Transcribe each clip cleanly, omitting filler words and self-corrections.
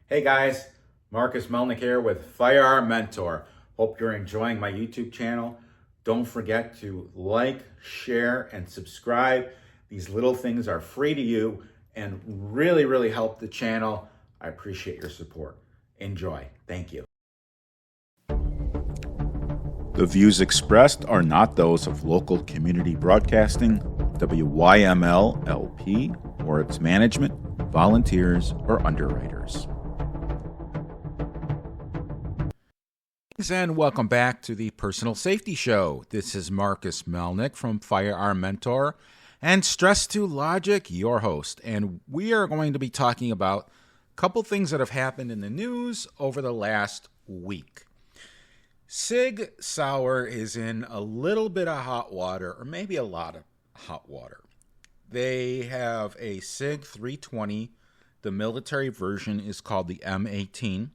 Hey guys, Marcus Melnick here with Firearm Mentor. Hope you're enjoying my YouTube channel. Don't forget to like, share, and subscribe. These little things are free to you and really help the channel. I appreciate your support. Enjoy. Thank you. The views expressed are not those of local community broadcasting, WYML LP, or its management, volunteers, or underwriters. And welcome back to the Personal Safety Show. This is Marcus Melnick from Firearm Mentor and Stress to Logic, your host. And we are going to be talking about a couple things that have happened in the news over the last week. Sig Sauer is in a little bit of hot water, or maybe a lot of hot water. They have a Sig 320. The military version is called the M18.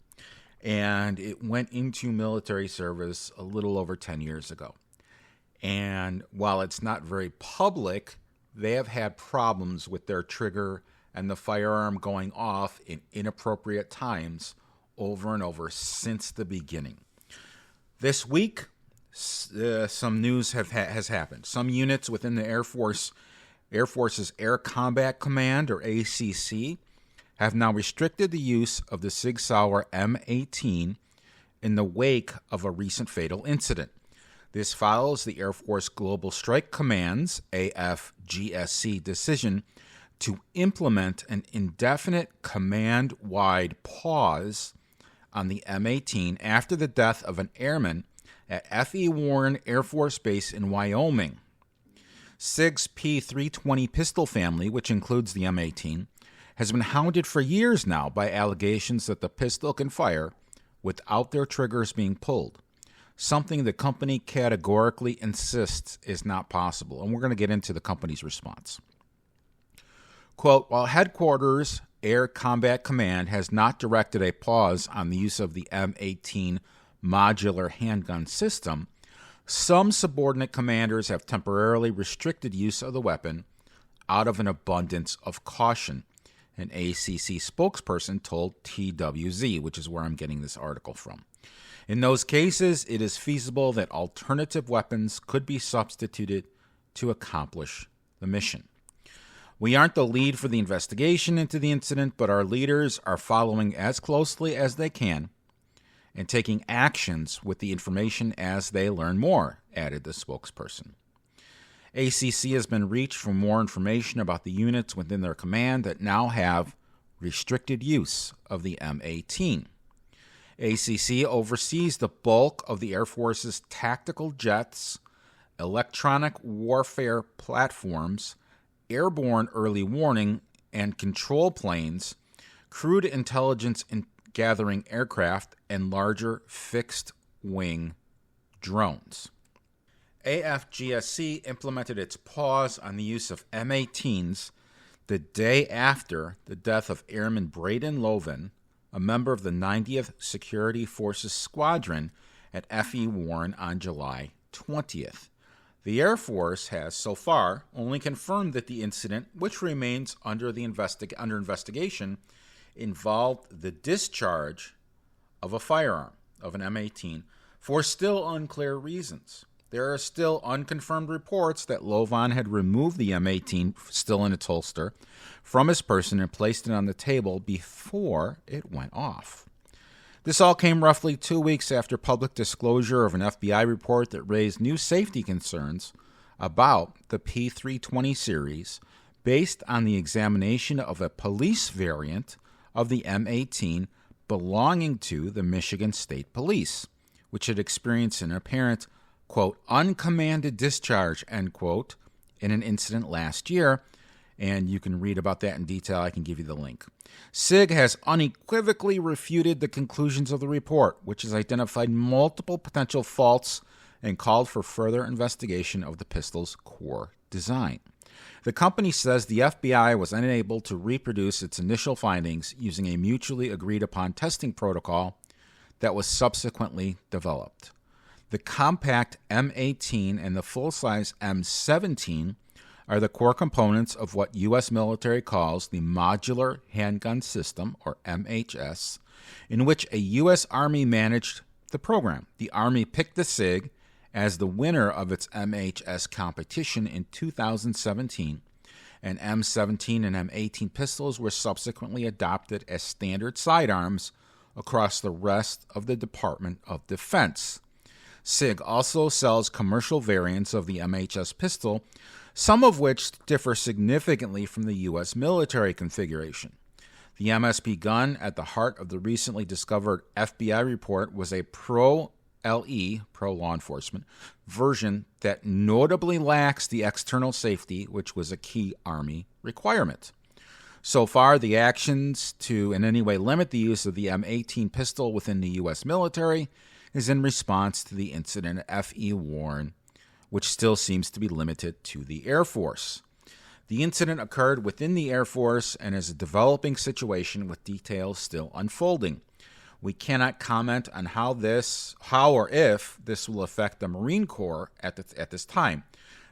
And it went into military service a little over 10 years ago. And while it's not very public, they have had problems with their trigger and the firearm going off in inappropriate times over and over since the beginning. This week, some news has happened. Some units within the Air Force's Air Combat Command, or ACC, have now restricted the use of the Sig Sauer M18 in the wake of a recent fatal incident. This follows the Air Force Global Strike Command's AFGSC decision to implement an indefinite command-wide pause on the M18 after the death of an airman at F.E. Warren Air Force Base in Wyoming. Sig's P320 pistol family, which includes the M18, has been hounded for years now by allegations that the pistol can fire without their triggers being pulled, something the company categorically insists is not possible. And we're going to get into the company's response. Quote, while Headquarters Air Combat Command has not directed a pause on the use of the M18 modular handgun system, some subordinate commanders have temporarily restricted use of the weapon out of an abundance of caution, an ACC spokesperson told TWZ, which is where I'm getting this article from. In those cases, it is feasible that alternative weapons could be substituted to accomplish the mission. We aren't the lead for the investigation into the incident, but our leaders are following as closely as they can and taking actions with the information as they learn more, added the spokesperson. ACC has been reached for more information about the units within their command that now have restricted use of the M18. ACC oversees the bulk of the Air Force's tactical jets, electronic warfare platforms, airborne early warning and control planes, crewed intelligence and gathering aircraft, and larger fixed-wing drones. AFGSC implemented its pause on the use of M18s the day after the death of Airman Braden Loven, a member of the 90th Security Forces Squadron at F.E. Warren on July 20th. The Air Force has so far only confirmed that the incident, which remains under investigation, involved the discharge of a firearm, of an M18, for still unclear reasons. There are still unconfirmed reports that Lovan had removed the M18, still in its holster, from his person and placed it on the table before it went off. This all came roughly 2 weeks after public disclosure of an FBI report that raised new safety concerns about the P320 series based on the examination of a police variant of the M18 belonging to the Michigan State Police, which had experienced an apparent, quote, uncommanded discharge, end quote, in an incident last year, and you can read about that in detail. I can give you the link. SIG has unequivocally refuted the conclusions of the report, which has identified multiple potential faults and called for further investigation of the pistol's core design. The company says the FBI was unable to reproduce its initial findings using a mutually agreed-upon testing protocol that was subsequently developed. The compact M18 and the full-size M17 are the core components of what U.S. military calls the Modular Handgun System, or MHS, in which a U.S. Army managed the program. The Army picked the SIG as the winner of its MHS competition in 2017, and M17 and M18 pistols were subsequently adopted as standard sidearms across the rest of the Department of Defense. SIG also sells commercial variants of the MHS pistol, some of which differ significantly from the U.S. military configuration. The MSP gun at the heart of the recently discovered FBI report was a pro-LE, pro-law enforcement, version that notably lacks the external safety, which was a key Army requirement. So far, the actions to in any way limit the use of the M18 pistol within the U.S. military is in response to the incident at F.E. Warren, which still seems to be limited to the Air Force. The incident occurred within the Air Force and is a developing situation with details still unfolding. We cannot comment on how or if this will affect the Marine Corps at this time,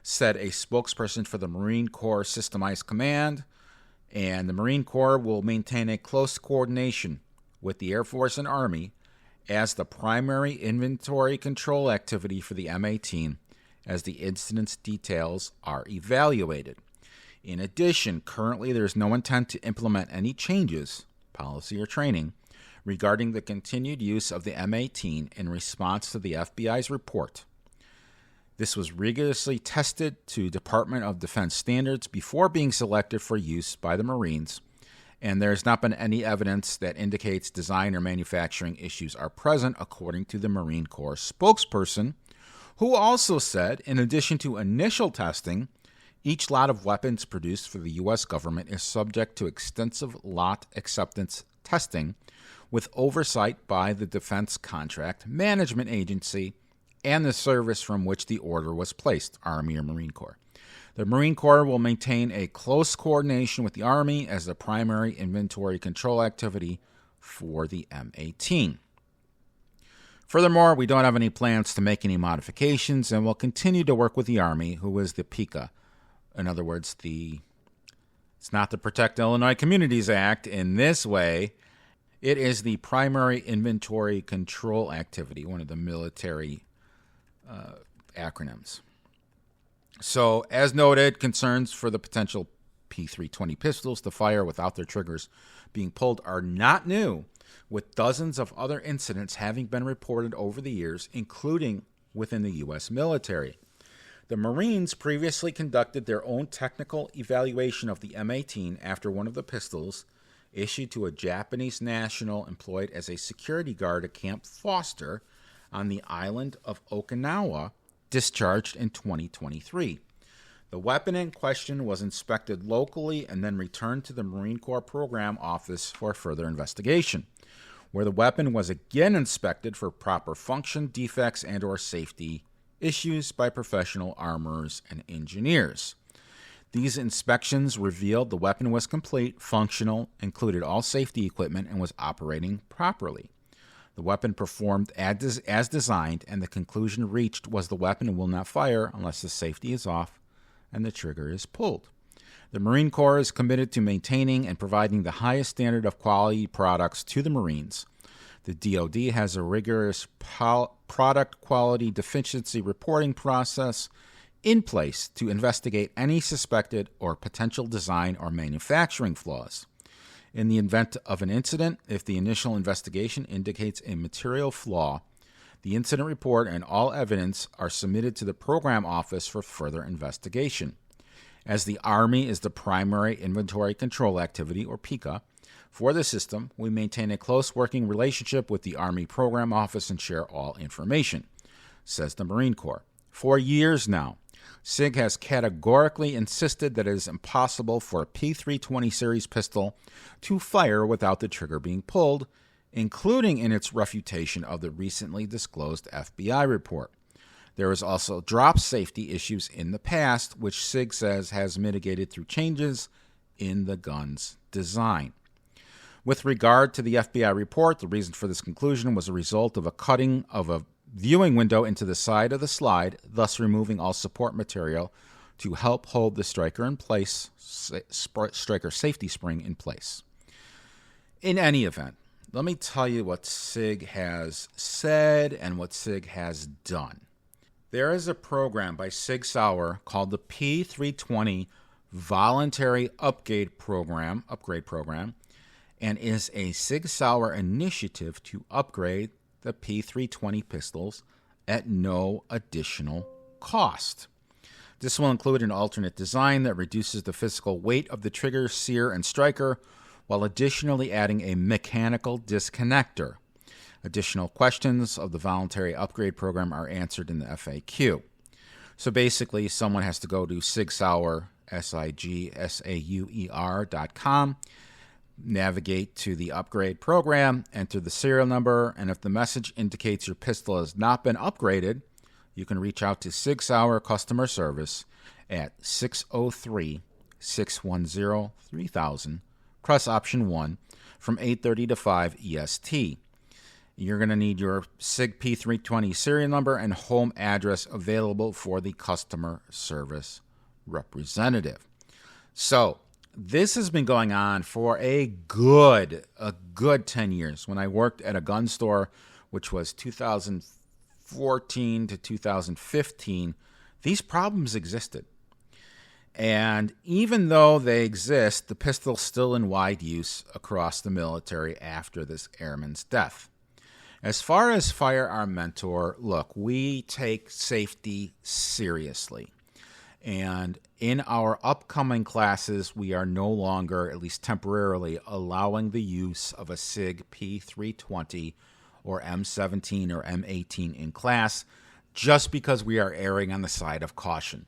said a spokesperson for the Marine Corps Systemized Command, and the Marine Corps will maintain a close coordination with the Air Force and Army as the primary inventory control activity for the M18 as the incident's details are evaluated. In addition, currently there is no intent to implement any changes, policy or training, regarding the continued use of the M18 in response to the FBI's report. This was rigorously tested to Department of Defense standards before being selected for use by the Marines, and there has not been any evidence that indicates design or manufacturing issues are present, according to the Marine Corps spokesperson, who also said, in addition to initial testing, each lot of weapons produced for the U.S. government is subject to extensive lot acceptance testing with oversight by the Defense Contract Management Agency and the service from which the order was placed, Army or Marine Corps. The Marine Corps will maintain a close coordination with the Army as the primary inventory control activity for the M18. Furthermore, we don't have any plans to make any modifications, and we'll continue to work with the Army, who is the PICA. In other words, it's not the Protect Illinois Communities Act. In this way, it is the primary inventory control activity, one of the military acronyms. So, as noted, concerns for the potential P320 pistols to fire without their triggers being pulled are not new, with dozens of other incidents having been reported over the years, including within the U.S. military. The Marines previously conducted their own technical evaluation of the M18 after one of the pistols, issued to a Japanese national employed as a security guard at Camp Foster on the island of Okinawa, discharged in 2023. The weapon in question was inspected locally and then returned to the Marine Corps Program Office for further investigation, where the weapon was again inspected for proper function, defects, and/or safety issues by professional armorers and engineers. These inspections revealed the weapon was complete, functional, included all safety equipment, and was operating properly. The weapon performed as designed, and the conclusion reached was the weapon will not fire unless the safety is off and the trigger is pulled. The Marine Corps is committed to maintaining and providing the highest standard of quality products to the Marines. The DoD has a rigorous product quality deficiency reporting process in place to investigate any suspected or potential design or manufacturing flaws. In the event of an incident, if the initial investigation indicates a material flaw, the incident report and all evidence are submitted to the program office for further investigation. As the Army is the primary inventory control activity, or PICA, for the system, we maintain a close working relationship with the Army Program Office and share all information, says the Marine Corps. For years now, SIG has categorically insisted that it is impossible for a P320 series pistol to fire without the trigger being pulled, including in its refutation of the recently disclosed FBI report. There is also drop safety issues in the past, which SIG says has mitigated through changes in the gun's design. With regard to the FBI report, the reason for this conclusion was a result of a cutting of a viewing window into the side of the slide, thus removing all support material to help hold the striker in place, striker safety spring in place. In any event, let me tell you what Sig has said and what Sig has done. There is a program by Sig Sauer called the P320 Voluntary Upgrade Program, and is a Sig Sauer initiative to upgrade the P320 pistols at no additional cost. This will include an alternate design that reduces the physical weight of the trigger, sear, and striker, while additionally adding a mechanical disconnector. Additional questions of the voluntary upgrade program are answered in the FAQ. So basically, someone has to go to Sig Sauer, SIGSAUER.com, navigate to the upgrade program, enter the serial number, and if the message indicates your pistol has not been upgraded, you can reach out to Sig Sauer customer service at 603-610-3000, press option 1 from 8:30 to 5 EST. You're going to need your Sig P320 serial number and home address available for the customer service representative. So, this has been going on for a good 10 years. When I worked at a gun store, which was 2014 to 2015, these problems existed. And even though they exist, the pistol's still in wide use across the military after this airman's death. As far as Firearm Mentor, look, we take safety seriously. And in our upcoming classes, we are no longer, at least temporarily, allowing the use of a Sig P320 or M17 or M18 in class just because we are erring on the side of caution.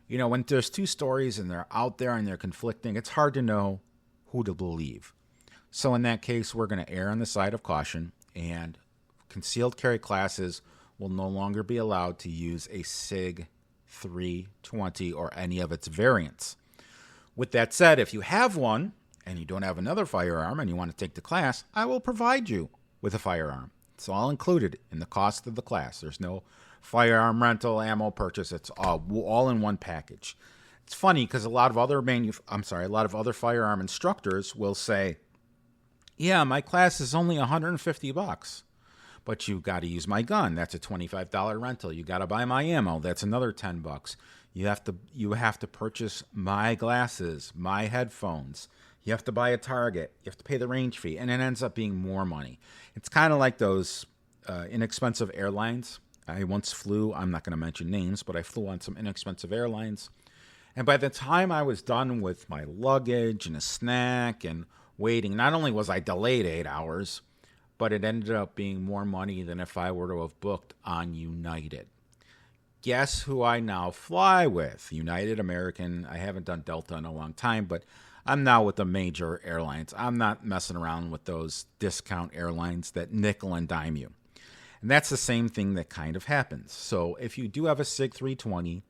You know, when there's two stories and they're out there and they're conflicting, it's hard to know who to believe. So in that case, we're going to err on the side of caution, and concealed carry classes will no longer be allowed to use a Sig 320 or any of its variants. With that said, if you have one and you don't have another firearm and you want to take the class, I will provide you with a firearm. It's all included in the cost of the class. There's no firearm rental, ammo purchase. It's all in one package. It's funny because a lot of other firearm instructors will say, "Yeah, my class is only $150, but you got to use my gun. That's a $25 rental. You got to buy my ammo. That's another $10. You have to purchase my glasses, my headphones. You have to buy a target. You have to pay the range fee, and it ends up being more money." It's kind of like those inexpensive airlines. I once flew, I'm not going to mention names, but I flew on some inexpensive airlines. And by the time I was done with my luggage and a snack and waiting, not only was I delayed 8 hours, but it ended up being more money than if I were to have booked on United. Guess who I now fly with? United, American. I haven't done Delta in a long time, but I'm now with the major airlines. I'm not messing around with those discount airlines that nickel and dime you. And that's the same thing that kind of happens. So if you do have a Sig 320,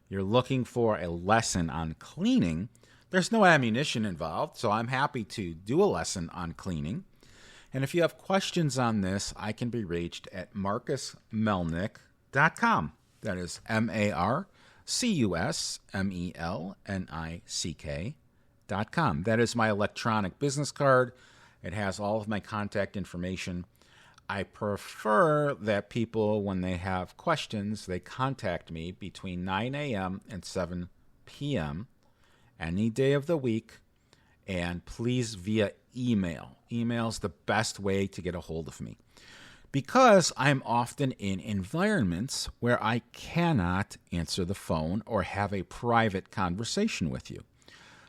you're looking for a lesson on cleaning, there's no ammunition involved, so I'm happy to do a lesson on cleaning. And if you have questions on this, I can be reached at marcusmelnick.com. That is MarcusMelnick.com. That is my electronic business card. It has all of my contact information. I prefer that people, when they have questions, they contact me between 9 a.m. and 7 p.m. any day of the week, and please via email. Email's the best way to get a hold of me, because I'm often in environments where I cannot answer the phone or have a private conversation with you.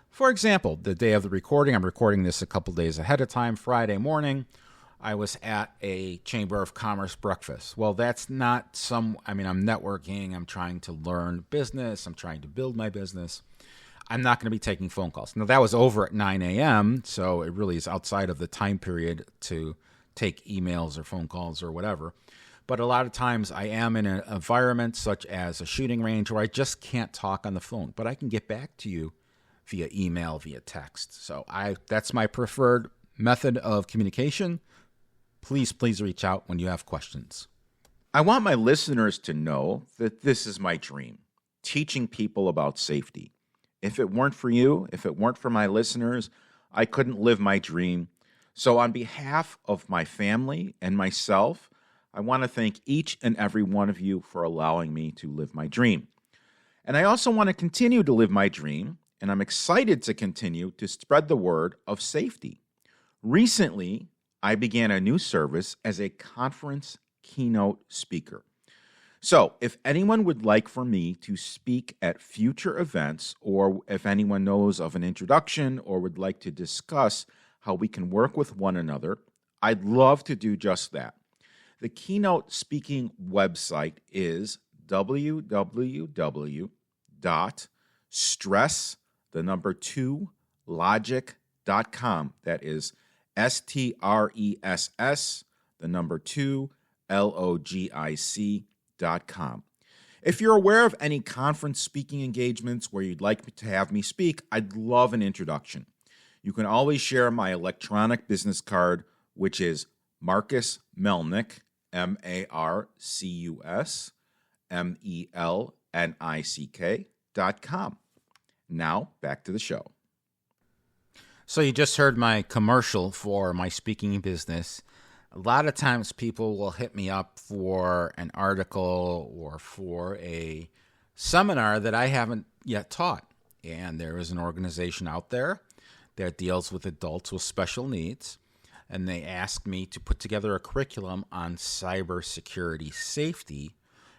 For example, the day of the recording, I'm recording this a couple days ahead of time, Friday morning, I was at a Chamber of Commerce breakfast. Well, that's not I'm networking, I'm trying to learn business, I'm trying to build my business. I'm not going to be taking phone calls. Now, that was over at 9 a.m., so it really is outside of the time period to take emails or phone calls or whatever. But a lot of times I am in an environment such as a shooting range where I just can't talk on the phone, but I can get back to you via email, via text. So that's my preferred method of communication. Please reach out when you have questions. I want my listeners to know that this is my dream. teaching people about safety. If it weren't for you, if it weren't for my listeners, I couldn't live my dream. So on behalf of my family and myself, I want to thank each and every one of you for allowing me to live my dream. And I also want to continue to live my dream, and I'm excited to continue to spread the word of safety. Recently, I began a new service as a conference keynote speaker. So if anyone would like for me to speak at future events, or if anyone knows of an introduction or would like to discuss how we can work with one another, I'd love to do just that. The keynote speaking website is www.stress2logic.com. That is STRESS2logic.com. If you're aware of any conference speaking engagements where you'd like to have me speak, I'd love an introduction. You can always share my electronic business card, which is Marcus Melnick, MarcusMelnick.com. Now, back to the show. So you just heard my commercial for my speaking business. A lot of times people will hit me up for an article or for a seminar that I haven't yet taught. And there is an organization out there that deals with adults with special needs. And they asked me to put together a curriculum on cybersecurity safety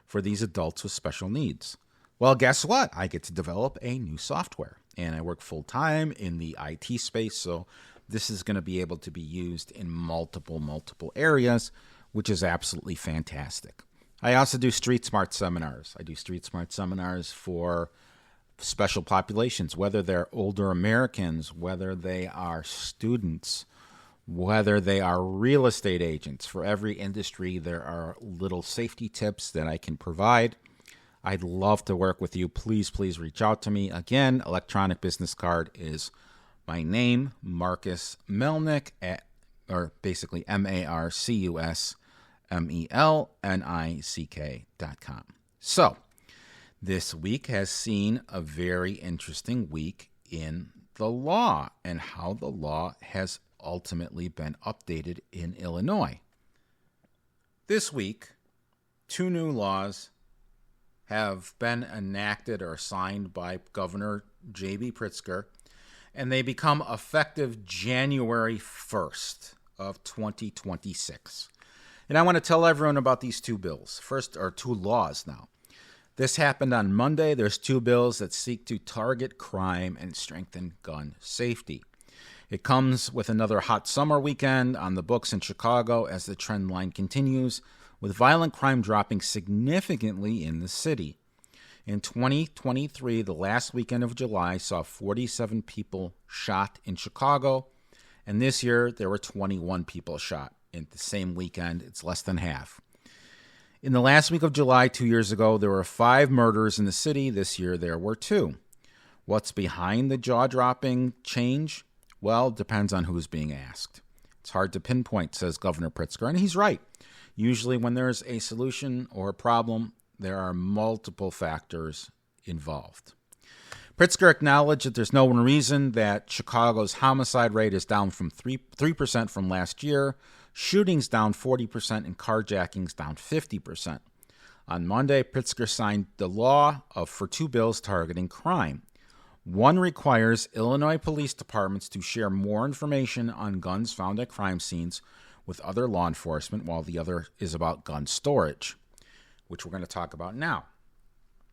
for these adults with special needs. Well, guess what? I get to develop a new software. And I work full-time in the IT space, so this is going to be able to be used in multiple areas, which is absolutely fantastic. I also do Street Smart seminars. I do Street Smart seminars for special populations, whether they're older Americans, whether they are students, whether they are real estate agents. For every industry, there are little safety tips that I can provide. I'd love to work with you. Please reach out to me. Again, electronic business card is my name, Marcus Melnick, or basically MarcusMelnick.com. So, this week has seen a very interesting week in the law and how the law has ultimately been updated in Illinois. This week, 2 new laws have been enacted or signed by Governor J.B. Pritzker, and they become effective January 1st of 2026. And I want to tell everyone about these 2 bills. First, or 2 laws now. This happened on Monday. There's 2 bills that seek to target crime and strengthen gun safety. It comes with another hot summer weekend on the books in Chicago as the trend line continues, with violent crime dropping significantly in the city. In 2023, the last weekend of July saw 47 people shot in Chicago, and this year there were 21 people shot. In the same weekend, it's less than half. In the last week of July 2 years ago, there were 5 murders in the city. This year there were 2. What's behind the jaw-dropping change? Well, it depends on who's being asked. It's hard to pinpoint, says Governor Pritzker, and he's right. Usually when there's a solution or a problem, there are multiple factors involved. Pritzker acknowledged that there's no reason that Chicago's homicide rate is down from 3% from last year, shootings down 40%, and carjackings down 50%. On Monday, Pritzker signed the law for 2 bills targeting crime. One requires Illinois police departments to share more information on guns found at crime scenes with other law enforcement, while the other is about gun storage, which we're going to talk about now.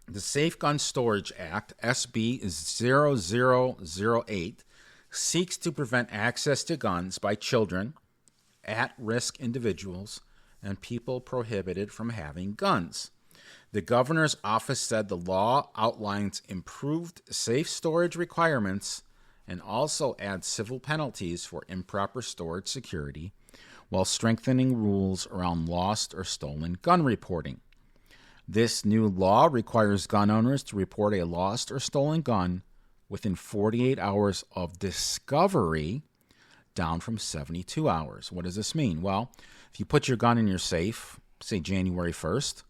The Safe Gun Storage Act, SB 0008, seeks to prevent access to guns by children, at-risk individuals, and people prohibited from having guns. The governor's office said the law outlines improved safe storage requirements and also adds civil penalties for improper storage security, while strengthening rules around lost or stolen gun reporting. This new law requires gun owners to report a lost or stolen gun within 48 hours of discovery, down from 72 hours. What does this mean? Well, if you put your gun in your safe, say January 1st,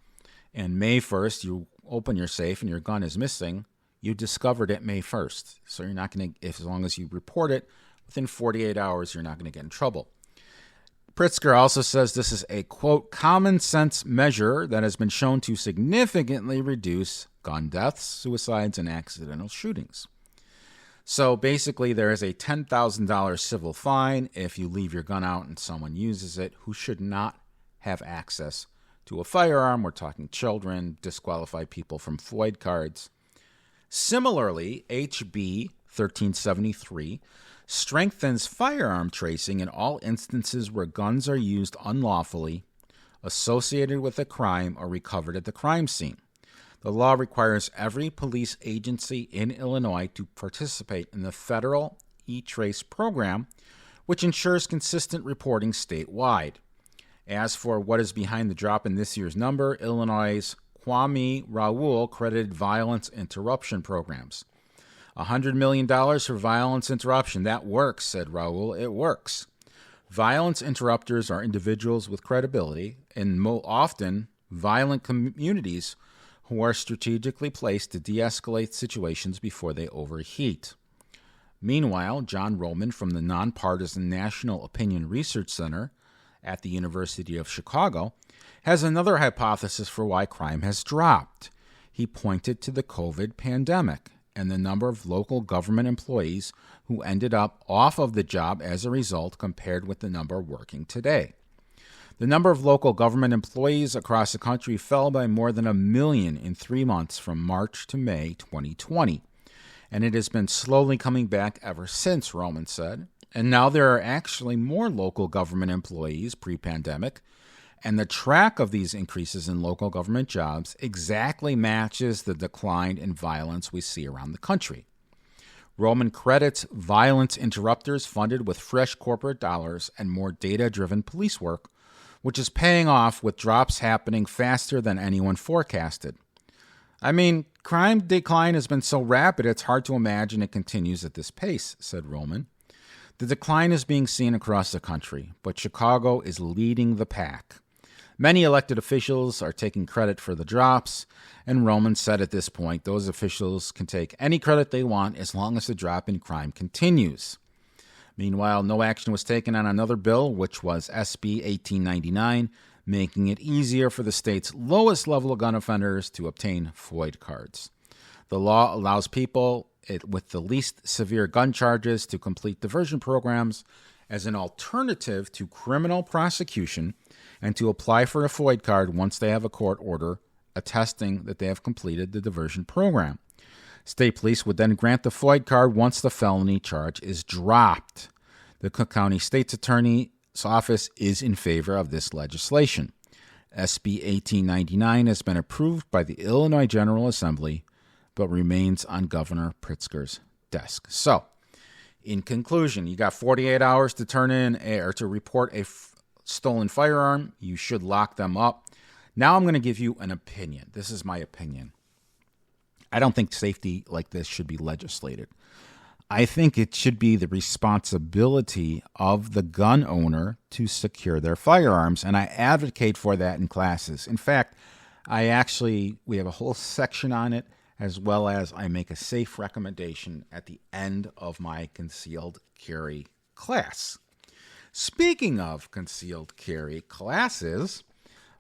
and May 1st you open your safe and your gun is missing, you discovered it May 1st. So you're not going to, as long as you report it, within 48 hours, you're not going to get in trouble. Pritzker also says this is a, quote, common sense measure that has been shown to significantly reduce gun deaths, suicides, and accidental shootings. So basically, there is a $10,000 civil fine if you leave your gun out and someone uses it who should not have access to a firearm. We're talking children, disqualified people from FOID cards. Similarly, HB 1373 strengthens firearm tracing in all instances where guns are used unlawfully, associated with a crime, or recovered at the crime scene. The law requires every police agency in Illinois to participate in the federal E-Trace program, which ensures consistent reporting statewide. As for what is behind the drop in this year's number, Illinois' Kwame Raoul credited violence interruption programs. $100 million for violence interruption. That works, said Raoul. It works. Violence interrupters are individuals with credibility and often violent communities who are strategically placed to de-escalate situations before they overheat. Meanwhile, John Roman from the nonpartisan National Opinion Research Center at the University of Chicago has another hypothesis for why crime has dropped. He pointed to the COVID pandemic and the number of local government employees who ended up off of the job as a result compared with the number working today. The number of local government employees across the country fell by more than 1 million in 3 months from March to May 2020, and it has been slowly coming back ever since, Roman said. And now there are actually more local government employees pre-pandemic, and the track of these increases in local government jobs exactly matches the decline in violence we see around the country. Roman credits violence interrupters funded with fresh corporate dollars and more data-driven police work, which is paying off with drops happening faster than anyone forecasted. I mean, crime decline has been so rapid it's hard to imagine it continues at this pace, said Roman. The decline is being seen across the country, but Chicago is leading the pack. Many elected officials are taking credit for the drops, and Roman said at this point those officials can take any credit they want as long as the drop in crime continues. Meanwhile, no action was taken on another bill, which was SB 1899, making it easier for the state's lowest level gun offenders to obtain FOID cards. The law allows people with the least severe gun charges to complete diversion programs as an alternative to criminal prosecution and to apply for a FOID card once they have a court order attesting that they have completed the diversion program. State police would then grant the FOID card once the felony charge is dropped. The Cook County State's Attorney's Office is in favor of this legislation. SB 1899 has been approved by the Illinois General Assembly, but remains on Governor Pritzker's desk. So, in conclusion, you got 48 hours to turn in or to report a stolen firearm. You should lock them up. Now I'm going to give you an opinion. This is my opinion. I don't think safety like this should be legislated. I think it should be the responsibility of the gun owner to secure their firearms, and I advocate for that in classes. In fact, we have a whole section on it, as well as I make a safe recommendation at the end of my concealed carry class. Speaking of concealed carry classes,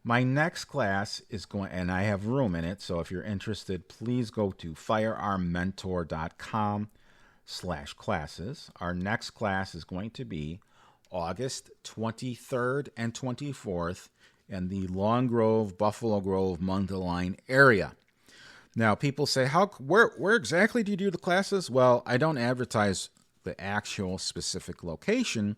my next class is going, and I have room in it, so if you're interested, please go to firearmmentor.com/classes. Our next class is going to be August 23rd and 24th in the Long Grove, Buffalo Grove, Mundelein area. Now, people say, where exactly do you do the classes? Well, I don't advertise the actual specific location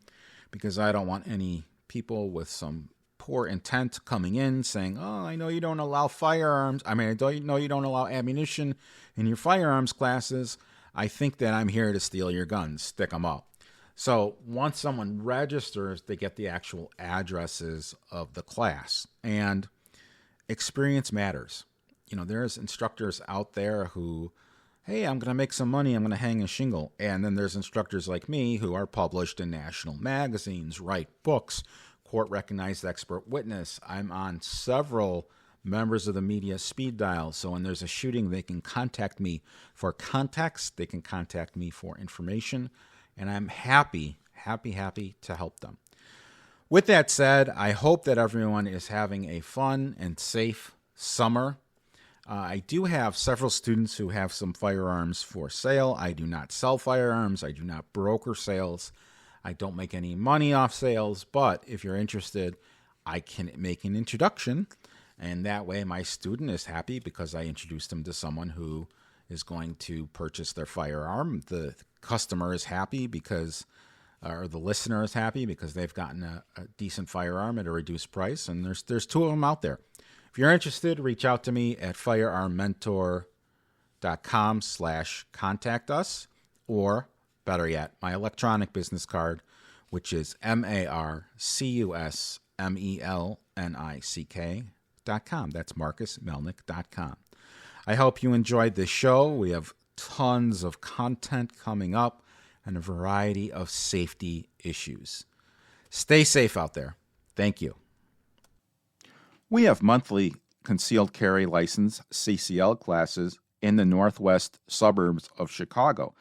because I don't want any people with some poor intent coming in saying, oh, I know you don't allow firearms. I know you don't allow ammunition in your firearms classes. I think that I'm here to steal your guns. Stick them up. So once someone registers, they get the actual addresses of the class. And experience matters. There's instructors out there who, hey, I'm going to make some money. I'm going to hang a shingle. And then there's instructors like me who are published in national magazines, write books, court-recognized expert witness. I'm on several members of the media speed dial. So when there's a shooting, they can contact me for context. They can contact me for information. And I'm happy to help them. With that said, I hope that everyone is having a fun and safe summer. I do have several students who have some firearms for sale. I do not sell firearms. I do not broker sales. I don't make any money off sales. But if you're interested, I can make an introduction. And that way my student is happy because I introduced them to someone who is going to purchase their firearm. The customer is happy because, or the listener is happy because they've gotten a decent firearm at a reduced price. And there's two of them out there. If you're interested, reach out to me at firearmmentor.com/contact us, or better yet, my electronic business card, which is marcusmelnick.com. That's marcusmelnick.com. I hope you enjoyed this show. We have tons of content coming up and a variety of safety issues. Stay safe out there. Thank you. We have monthly concealed carry license CCL classes in the northwest suburbs of Chicago.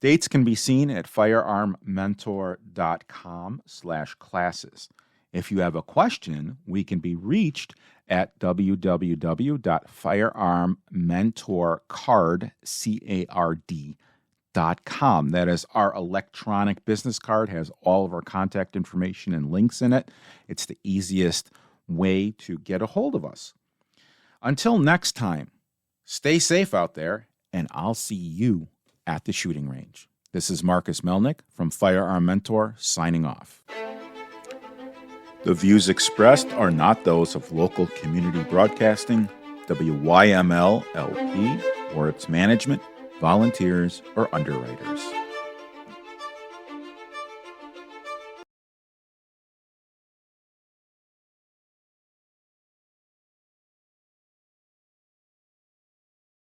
Dates can be seen at firearmmentor.com/classes. If you have a question, we can be reached at www.firearmmentorcard.com. That is our electronic business card, has all of our contact information and links in it. It's the easiest way to get a hold of us. Until next time, stay safe out there, and I'll see you at the shooting range. This is Marcus Melnick from Firearm Mentor signing off. The views expressed are not those of local community broadcasting, WYML LP, or its management, volunteers, or underwriters.